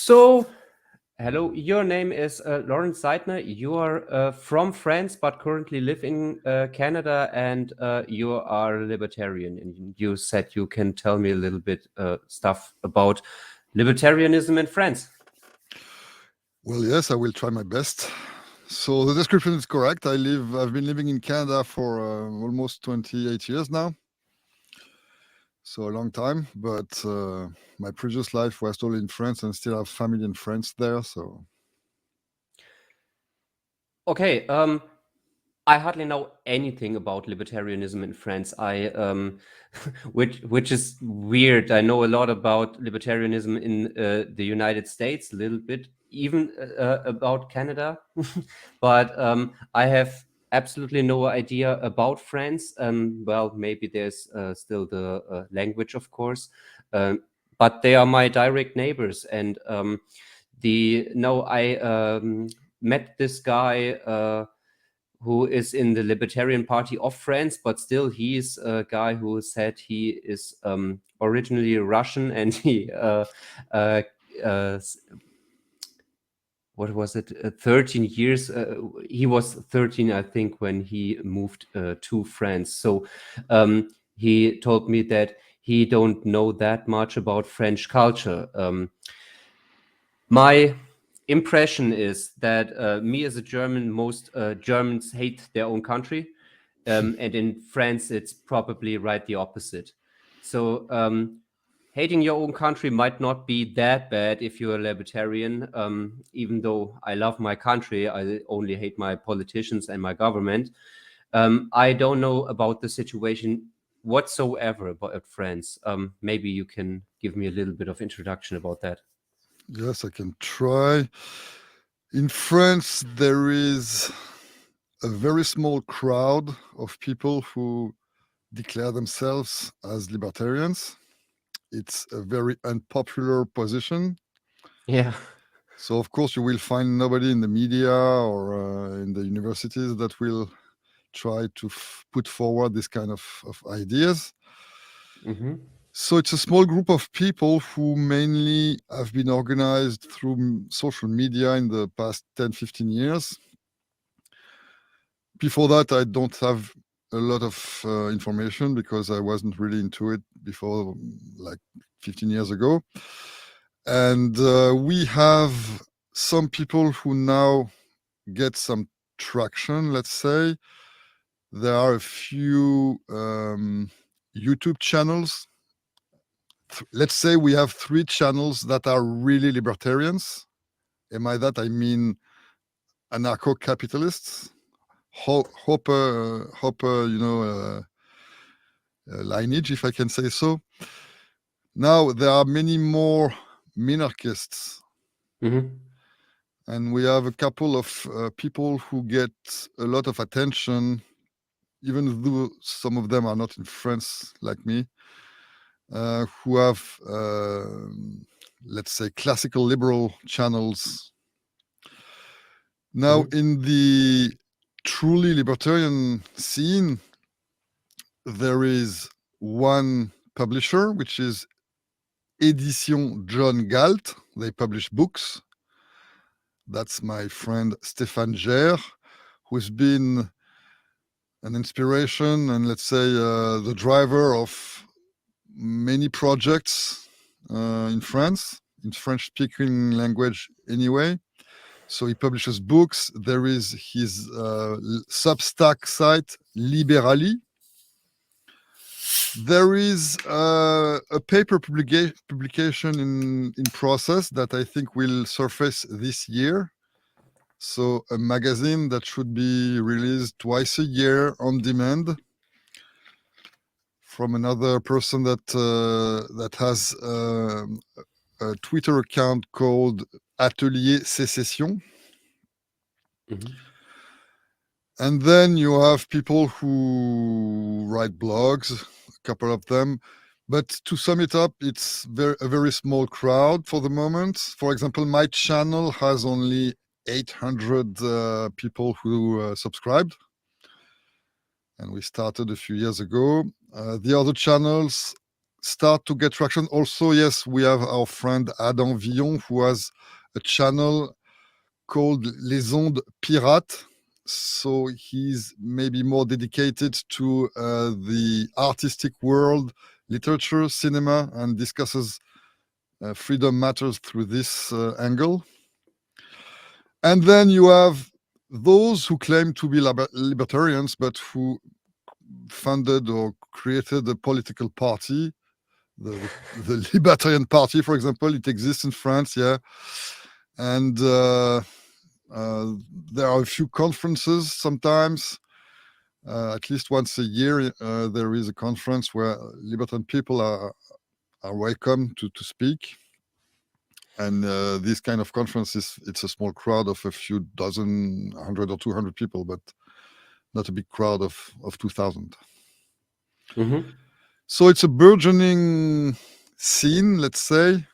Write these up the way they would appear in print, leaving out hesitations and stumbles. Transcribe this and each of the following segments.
So, hello, your name is Laurent Seiter. You are from France, but currently live in Canada, and you are a libertarian. And you said you can tell me a little bit stuff about libertarianism in France. Well, yes, I will try my best. So the description is correct. I've been living in Canada for almost 28 years now. So a long time, but my previous life was totally in France and still have family and friends there. So Okay, I hardly know anything about libertarianism in France. Which is weird. I know a lot about libertarianism in the United States, a little bit, even about Canada, but I have absolutely no idea about France. Well, maybe there's still the language, of course, but they are my direct neighbors, and I met this guy. Who is in the Libertarian Party of France, but still he's a guy who said he is originally Russian, and he uh, what was it? 13 years. He was 13, I think, when he moved to France. So he told me that he don't know that much about French culture. My impression is that me as a German, most Germans hate their own country. And in France, it's probably right the opposite. So hating your own country might not be that bad if you're a libertarian. Even though I love my country, I only hate my politicians and my government. I don't know about the situation whatsoever about France. Maybe you can give me a little bit of introduction about that. yes, I can try. In France, there is a very small crowd of people who declare themselves as libertarians. It's a very unpopular position. Yeah. So, of course, you will find nobody in the media or in the universities that will try to put forward this kind of ideas. Mm-hmm. So, it's a small group of people who mainly have been organized through social media in the past 10, 15 years. Before that, I don't have a lot of information because I wasn't really into it before, like 15 years ago. And we have some people who now get some traction, let's say. There are a few YouTube channels. Let's say we have 3 channels that are really libertarians. And by that, I mean anarcho-capitalists. Hopper, lineage, if I can say so. Now, there are many more minarchists. Mm-hmm. And we have a couple of people who get a lot of attention, even though some of them are not in France like me, who have, let's say, classical liberal channels. Now, in the truly libertarian scene, there is one publisher, which is Édition John Galt. They publish books. That's my friend Stéphane Gère, who's been an inspiration and, let's say, the driver of many projects in France, in French-speaking language anyway. So he publishes books. There is his Substack site, Liberali. There is a paper publication in process that I think will surface this year. So a magazine that should be released twice a year on demand from another person that has a Twitter account called Atelier Sécession. Mm-hmm. And then you have people who write blogs, a couple of them. But to sum it up, it's a very small crowd for the moment. For example, my channel has only 800 people who subscribed. And we started a few years ago. The other channels start to get traction. Also, yes, we have our friend Adam Villon, who has a channel called Les Ondes Pirates. So he's maybe more dedicated to the artistic world, literature, cinema, and discusses freedom matters through this angle. And then you have those who claim to be libertarians, but who funded or created a political party, the Libertarian Party, for example. It exists in France, yeah. And there are a few conferences sometimes. At least once a year, there is a conference where libertarian people are welcome to speak. And this kind of conferences, it's a small crowd of a few dozen, 100 or 200 people, but not a big crowd of 2,000. Mm-hmm. So it's a burgeoning scene, let's say.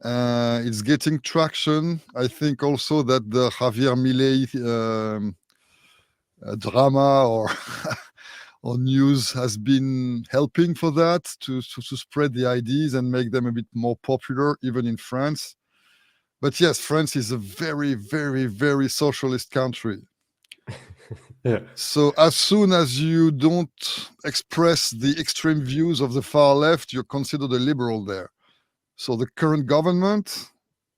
It's getting traction. I think also that the Javier Milei drama or or news has been helping for that, to spread the ideas and make them a bit more popular, even in France. But yes, France is a very, very, very socialist country. Yeah. So as soon as you don't express the extreme views of the far left, you're considered a liberal there. So the current government,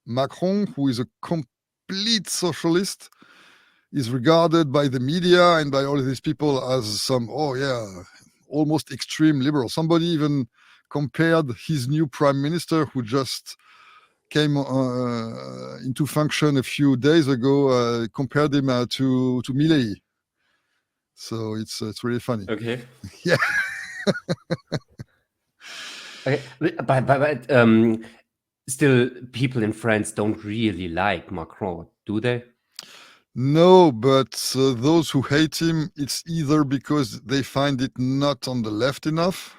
Macron, who is a complete socialist, is regarded by the media and by all of these people as some, oh yeah, almost extreme liberal. Somebody even compared his new prime minister, who just came into function a few days ago, compared him to Milei. So it's really funny. Okay. Yeah. Okay. But still, people in France don't really like Macron, do they? No, but those who hate him, it's either because they find it not on the left enough.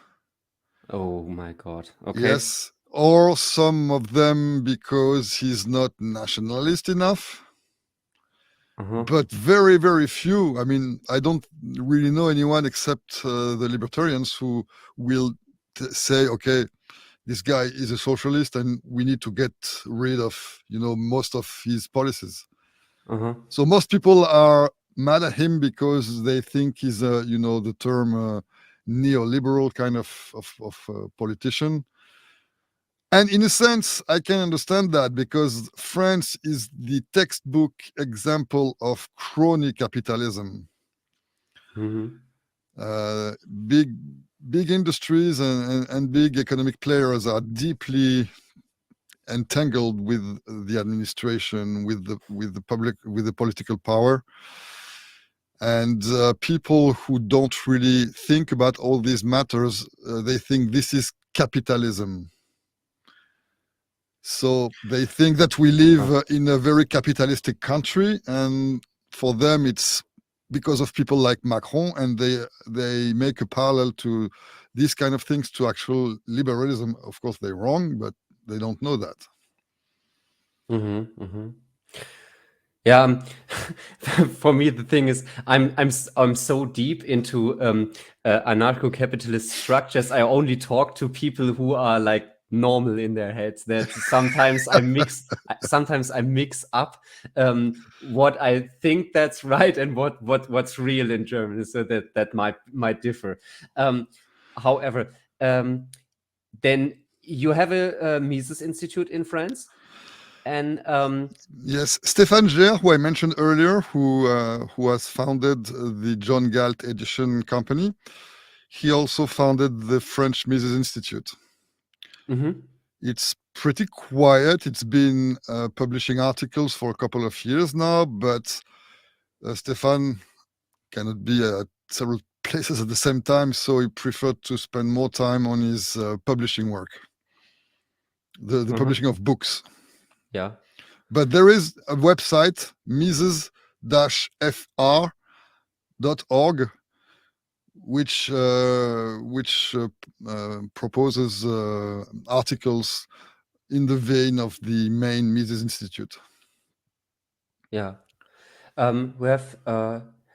Oh my God. Okay. Yes. Or some of them because he's not nationalist enough. Uh-huh. But very, very few. I mean, I don't really know anyone except the libertarians who will say, okay, this guy is a socialist and we need to get rid of, most of his policies. Uh-huh. So most people are mad at him because they think he's the term neoliberal kind of politician. And in a sense, I can understand that, because France is the textbook example of crony capitalism. Mm-hmm. Big industries and big economic players are deeply entangled with the administration, with the public, with the political power. And people who don't really think about all these matters, they think this is capitalism. So they think that we live in a very capitalistic country, and for them it's because of people like Macron, and they make a parallel to these kind of things to actual liberalism. Of course, they're wrong, but they don't know that. Mm-hmm. Mm-hmm. Yeah, for me the thing is, I'm so deep into anarcho-capitalist structures. I only talk to people who are like normal in their heads. That sometimes I mix up what I think that's right and what's real in German. So that might differ. However, then you have a Mises Institute in France. And yes, Stéphane Gère, who I mentioned earlier, who has founded the John Galt Edition company, he also founded the French Mises Institute. Mm-hmm. It's pretty quiet. It's been publishing articles for a couple of years now, but Stéphane cannot be at several places at the same time, so he preferred to spend more time on his publishing work, the publishing of books. Yeah. But there is a website, mises-fr.org, which proposes articles in the vein of the main Mises Institute. Yeah. We have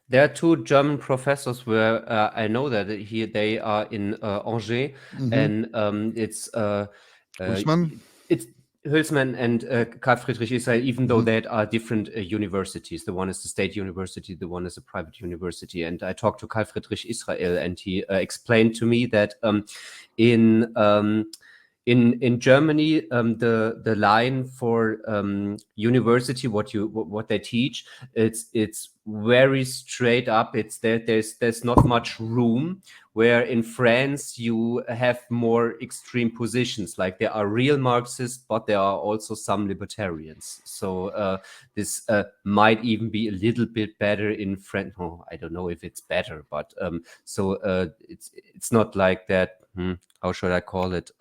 There are two German professors where I know that they are in Angers, and Hülsmann? it's Hülsmann and Karl Friedrich Israel, even though Mhm. that are different universities. The one is the state university, the one is a private university. And I talked to Karl Friedrich Israel, and he explained to me that in in Germany, the line for university, what they teach, it's very straight up. It's there's not much room. Where in France you have more extreme positions, like there are real Marxists, but there are also some libertarians. So this might even be a little bit better in France. Oh, I don't know if it's better, but it's not like that. How should I call it?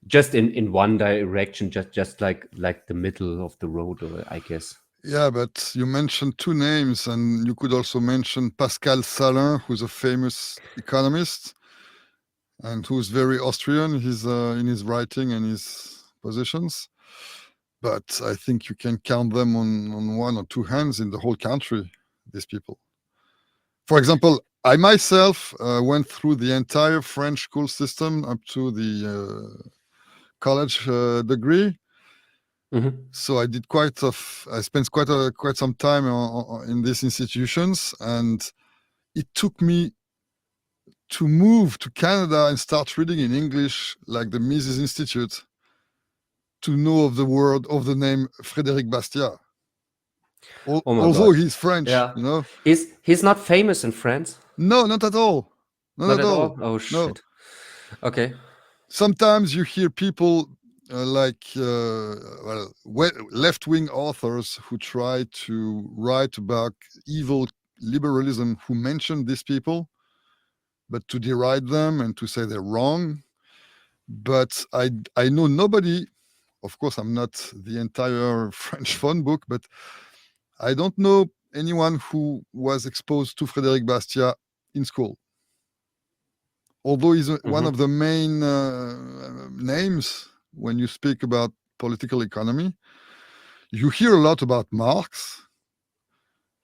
Just in one direction, just like the middle of the road, I guess. Yeah, but you mentioned two names, and you could also mention Pascal Salin, who's a famous economist and who's very Austrian. He's in his writing and his positions. But I think you can count them on one or two hands in the whole country, these people. For example, I myself went through the entire French school system up to the college degree. So I did I spent quite some time in these institutions, and it took me to move to Canada and start reading in English, like the Mises Institute, to know of the name Frédéric Bastiat. Oh my Although God. he's French, Yeah. you know. He's not famous in France? No, not at all. Not Not at at all. all? Oh, No. shit. Okay. Sometimes you hear people left-wing authors who try to write about evil liberalism who mention these people, but to deride them and to say they're wrong. But I know nobody. Of course, I'm not the entire French phone book, but I don't know anyone who was exposed to Frédéric Bastiat in school. Although he's one of the main names when you speak about political economy, you hear a lot about Marx.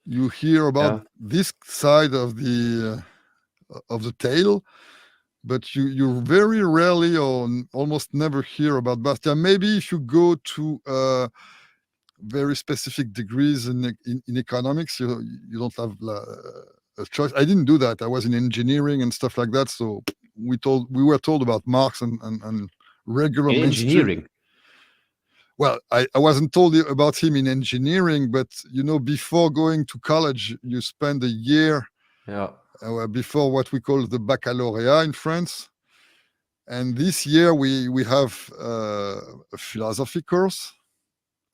You hear about this side of the tale, but you very rarely or almost never hear about Bastiat. Maybe if you go to very specific degrees in economics, you don't have a choice. I didn't do that. I was in engineering and stuff like that, so we were told about Marx and regular In mainstream. engineering? Well, I wasn't told about him in engineering, but before going to college, you spend a year before what we call the baccalaureate in France. And this year we have a philosophy course,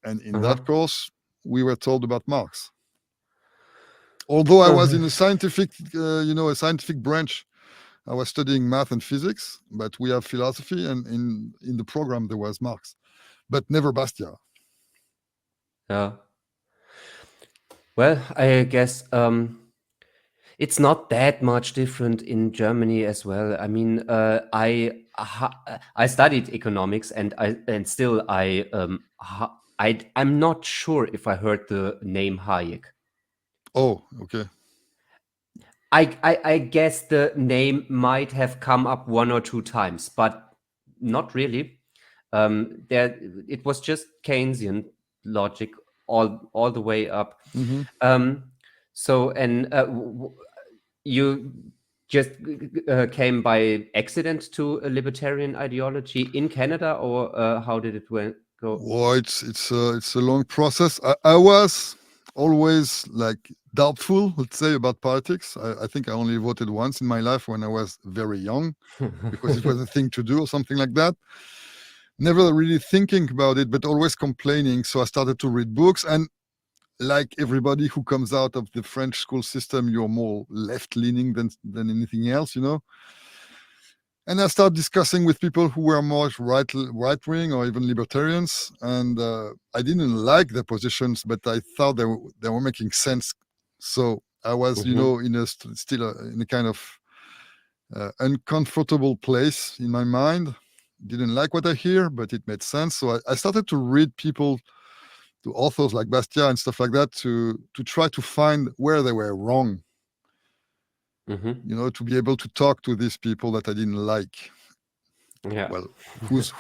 and in that course we were told about Marx. Although I was in a scientific branch, I was studying math and physics, but we have philosophy, and in the program there was Marx, but never Bastiat. Yeah. Well, I guess it's not that much different in Germany as well. I mean, I studied economics, and I'm not sure if I heard the name Hayek. Oh, okay. I guess the name might have come up one or two times, but not really. It was just Keynesian logic all the way up. So, and you just came by accident to a libertarian ideology in Canada, or how did it go? Well, it's a long process. I was always like doubtful, let's say, about politics. I think I only voted once in my life when I was very young, because it was a thing to do or something like that. Never really thinking about it, but always complaining. So I started to read books, and like everybody who comes out of the French school system, you're more left-leaning than anything else, And I started discussing with people who were more right-wing or even libertarians, and I didn't like their positions, but I thought they were making sense. So I was, still in a kind of uncomfortable place in my mind. Didn't like what I hear, but it made sense. So I started to read people authors like Bastia and stuff like that to try to find where they were wrong. To be able to talk to these people that I didn't like. Yeah. Well, whose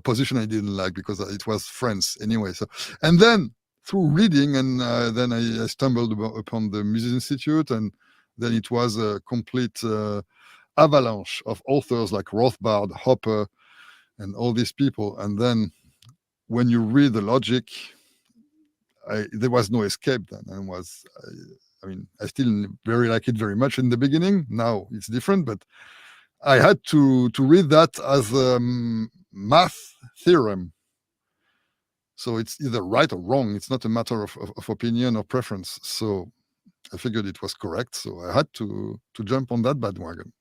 position I didn't like, because it was friends anyway. So, and then through reading, and then I stumbled upon the Mises Institute, and then it was a complete avalanche of authors like Rothbard, Hopper, and all these people. And then when you read the logic, there was no escape then. And I still very like it very much in the beginning. Now it's different, but I had to read that as a math theorem. So it's either right or wrong. It's not a matter of opinion or preference. So I figured it was correct. So I had to jump on that bandwagon.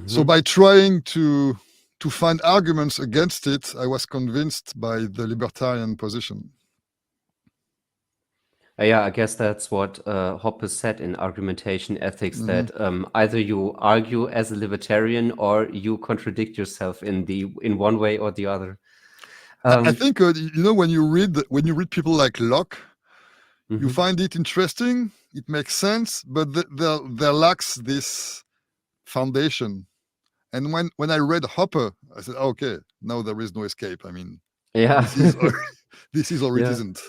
So by trying to find arguments against it, I was convinced by the libertarian position. Yeah, I guess that's what Hoppe said in Argumentation Ethics, that either you argue as a libertarian or you contradict yourself in one way or the other. I think when you read people like Locke, you find it interesting, it makes sense, but there lacks this foundation. And when I read Hopper, I said, okay, now there is no escape. I mean, this is or it isn't.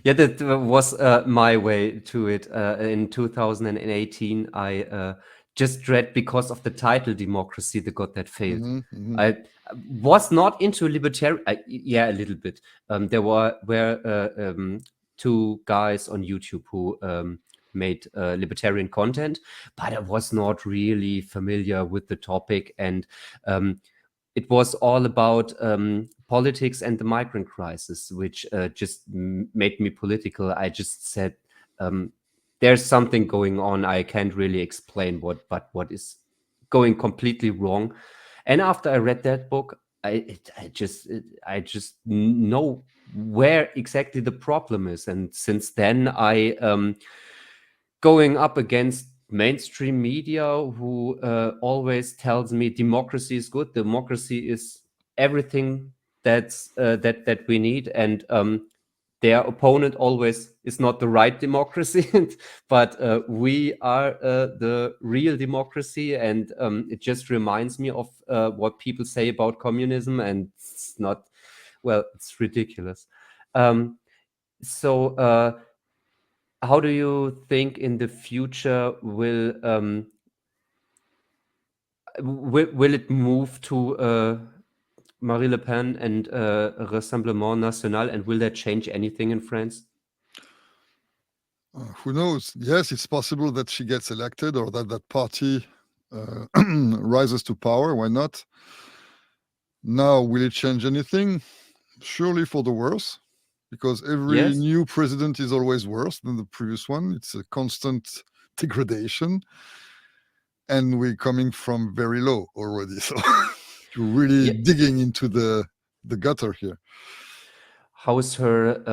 Yeah, that was my way to it. In 2018, I just read, because of the title Democracy, the God That Failed. I was not into libertarian. Yeah, a little bit. There were two guys on YouTube who made libertarian content, but I was not really familiar with the topic, and it was all about politics and the migrant crisis, which just made me political. I just said, there's something going on. I can't really explain what is going completely wrong. And after I read that book, I just know where exactly the problem is. And since then, I going up against mainstream media who always tells me democracy is good, democracy is everything that we need, and their opponent always is not the right democracy, but we are the real democracy. And it just reminds me of what people say about communism, and it's not, well, it's ridiculous. So how do you think in the future will it move to Marine Le Pen and Rassemblement National, and will that change anything in France? Who knows? Yes, it's possible that she gets elected, or that party rises to power. Why not? Now, will it change anything? Surely for the worse, because every new president is always worse than the previous one. It's a constant degradation, and we're coming from very low already. So you're really digging into the gutter here. How is her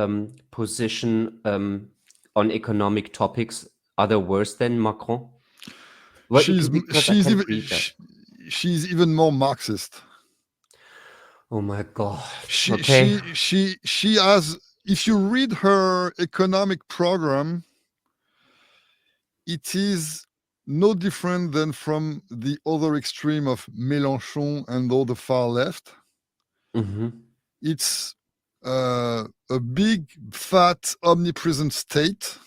position on economic topics? Are they worse than Macron? She's even more Marxist. Oh my God. She has, if you read her economic program, it is no different than from the other extreme of Mélenchon and all the far left. It's a big, fat, omnipresent state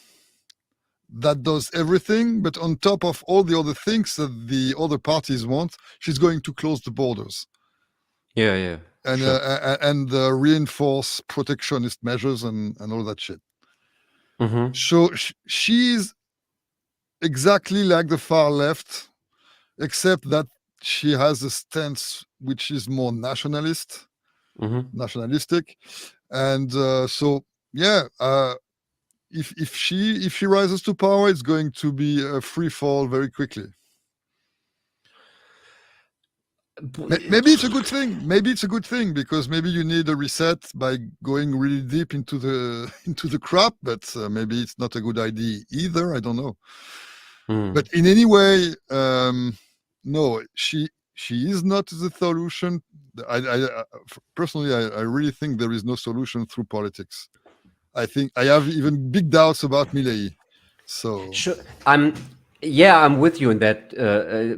that does everything, but on top of all the other things that the other parties want, she's going to close the borders. Yeah. And sure. and reinforce protectionist measures and all that shit. So she's exactly like the far left, except that she has a stance which is more nationalistic. And so, if she rises to power, it's going to be a free fall very quickly. Maybe it's a good thing. Because maybe you need a reset by going really deep into the crap. But maybe it's not a good idea either. I don't know. But in any way, no, she she is not the solution. Personally, I really think there is no solution through politics. I think I have even big doubts about Milei. So Sure, I'm with you in that,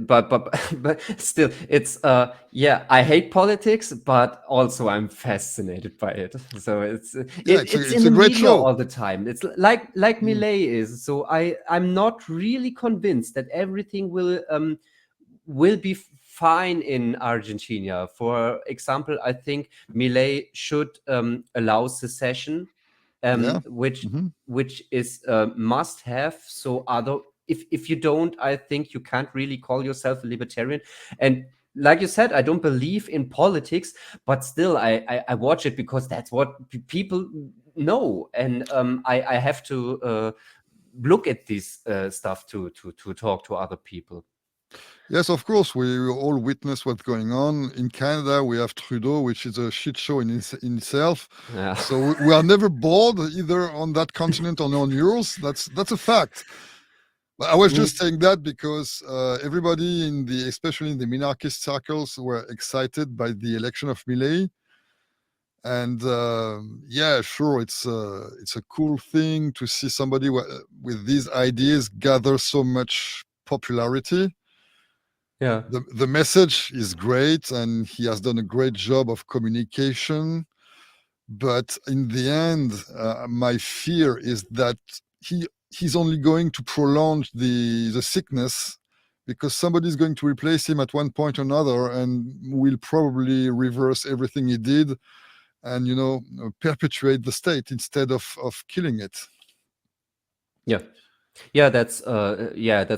but still, it's yeah. I hate politics, but also I'm fascinated by it. So yeah, it's it's in a the great media show. all the time. It's like Mm. Millet is. So I'm not really convinced that everything will be fine in Argentina. For example, I think Millet should allow secession, Yeah. which Hmm. is must have. So other, if you don't, I think you can't really call yourself a libertarian. And like you said, I don't believe in politics, but still I watch it because that's what people know, and I have to look at this stuff to talk to other people. Yes, of course. We all witness what's going on in Canada. We have Trudeau, which is a shit show in itself. Yeah. So we are never bored either on that continent or on yours. That's a fact. But I was just saying that because everybody especially in the minarchist circles, were excited by the election of Milei. And yeah, sure, it's a cool thing to see somebody with these ideas gather so much popularity. Yeah. The message is great, and he has done a great job of communication. But in the end, my fear is that he's only going to prolong the sickness, because somebody's going to replace him at one point or another, and will probably reverse everything he did, and perpetuate the state instead of killing it. Yeah. That's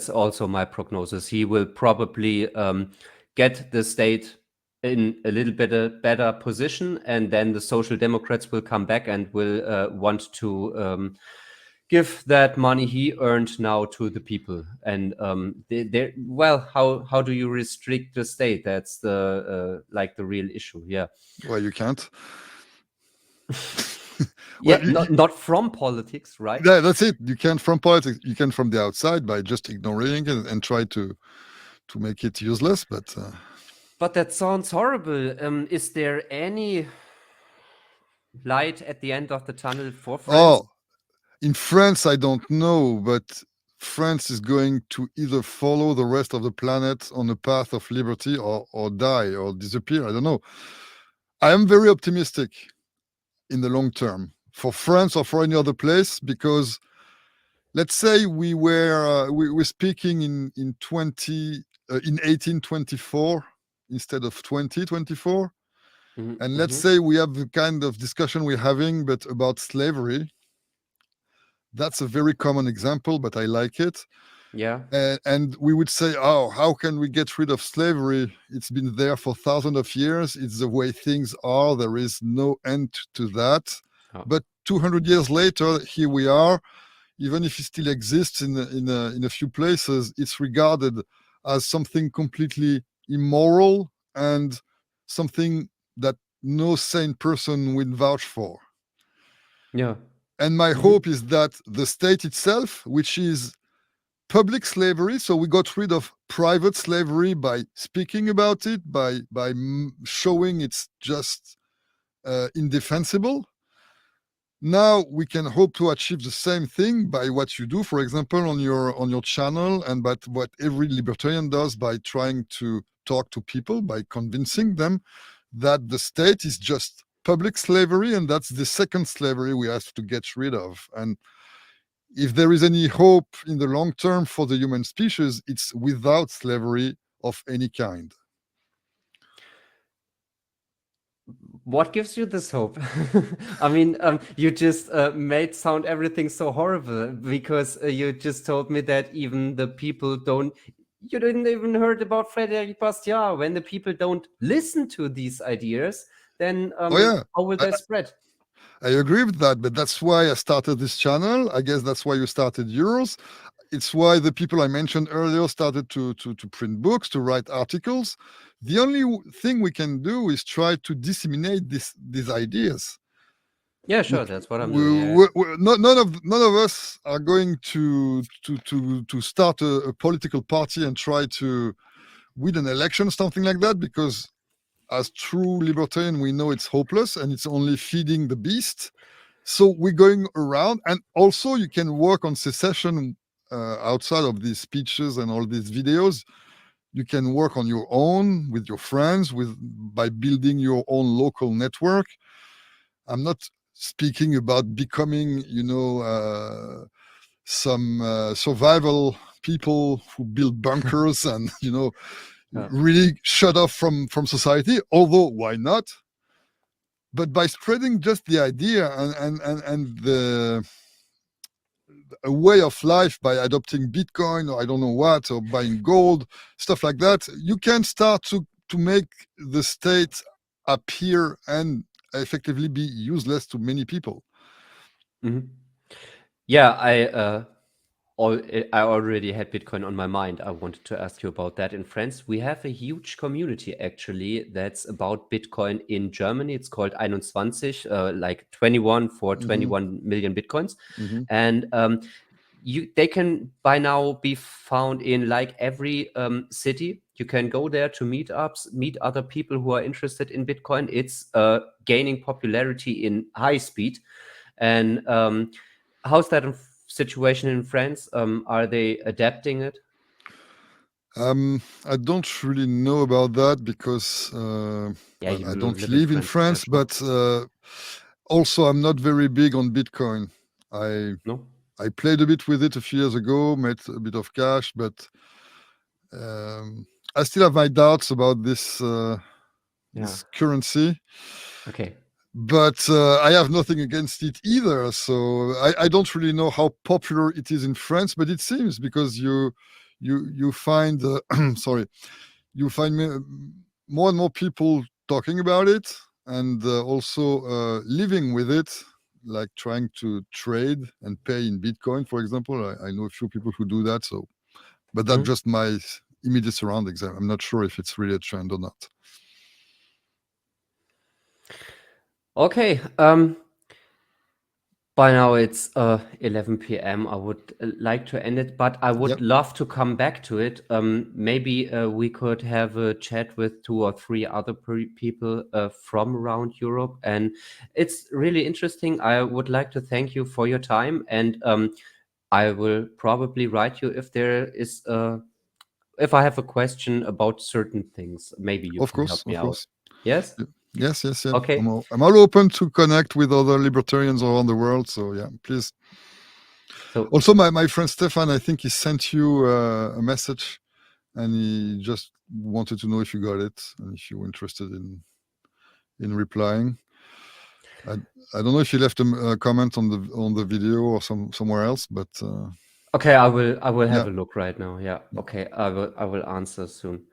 also my prognosis. He will probably get the state in a little bit a better position, and then the Social Democrats will come back and will want to give that money he earned now to the people. And well, how do you restrict the state? That's the like the real issue. Yeah. Well, you can't. Yeah, Well, not from politics, right? yeah, that's it. You can from politics. You can from the outside by just ignoring it and try to make it useless. But that sounds horrible. Is there any light at the end of the tunnel for France? Oh, in France, I don't know, but France is going to either follow the rest of the planet on a path of liberty, or die or disappear. I don't know. I am very optimistic in the long term for France or for any other place, because let's say we were speaking in 1824 instead of 2024, and let's say we have the kind of discussion we're having, but about slavery. That's a very common example, but I like it. Yeah. And we would say, oh, how can we get rid of slavery? It's been there for thousands of years. It's the way things are. There is no end to that. Oh. But 200 years later, here we are. Even if it still exists in a few places, it's regarded as something completely immoral and something that no sane person will vouch for. Yeah. And my hope is that the state itself, which is public slavery, so we got rid of private slavery by speaking about it, by showing it's just indefensible. Now we can hope to achieve the same thing by what you do, for example, on your channel, and but what every libertarian does by trying to talk to people, by convincing them that the state is just public slavery, and that's the second slavery we have to get rid of. And if there is any hope in the long term for the human species, it's without slavery of any kind. What gives you this hope? I mean, you just made sound everything so horrible, because you just told me that even the people don't. You didn't even heard about Frédéric Bastiat. When the people don't listen to these ideas, then Oh yeah, how will they spread? I agree with that, but that's why I started this channel. I guess that's why you started yours. It's why the people I mentioned earlier started to print books, to write articles. The only thing we can do is try to disseminate these ideas. Yeah, sure. That's what I'm doing. Yeah. None of us are going to start a political party and try to with an election, something like that, because as true libertarian, we know it's hopeless and it's only feeding the beast. So we're going around, and also you can work on secession outside of these speeches and all these videos. You can work on your own with your friends, by building your own local network. I'm not speaking about becoming, some survival people who build bunkers and really shut off from society. Although why not? But by spreading just the idea and a way of life, by adopting Bitcoin or I don't know what, or buying gold, stuff like that, you can start to make the state appear and effectively be useless to many people. Mm-hmm. Yeah, I already had Bitcoin on my mind. I wanted to ask you about that. In France, we have a huge community actually that's about Bitcoin in Germany. It's called 21, like 21 for 21 million Bitcoins. Mm-hmm. And they can by now be found in like every city. You can go there to meetups, meet other people who are interested in Bitcoin. It's gaining popularity in high speed. And how's that situation in France? Are they adapting it? I don't really know about that because I don't live in France, but also I'm not very big on Bitcoin. I played a bit with it a few years ago, made a bit of cash, but I still have my doubts about this this currency. Okay. But I have nothing against it either. So I don't really know how popular it is in France, but it seems, because you find you find more and more people talking about it, and also living with it, like trying to trade and pay in Bitcoin, for example. I know a few people who do that. So, but that's just my immediate surroundings. I'm not sure if it's really a trend or not. Okay. By now it's 11 p.m. I would like to end it, but I would love to come back to it. Maybe we could have a chat with 2 or 3 other people from around Europe. And it's really interesting. I would like to thank you for your time. And I will probably write you if there is if I have a question about certain things. Maybe you can help me out. Yes? Yes. Okay. I'm all open to connect with other libertarians around the world. So yeah, please. So also, my friend Stefan, I think he sent you a message, and he just wanted to know if you got it and if you were interested in replying. I don't know if you left a comment on the video or somewhere else, but okay, I will have a look right now. Yeah. Okay, I will answer soon.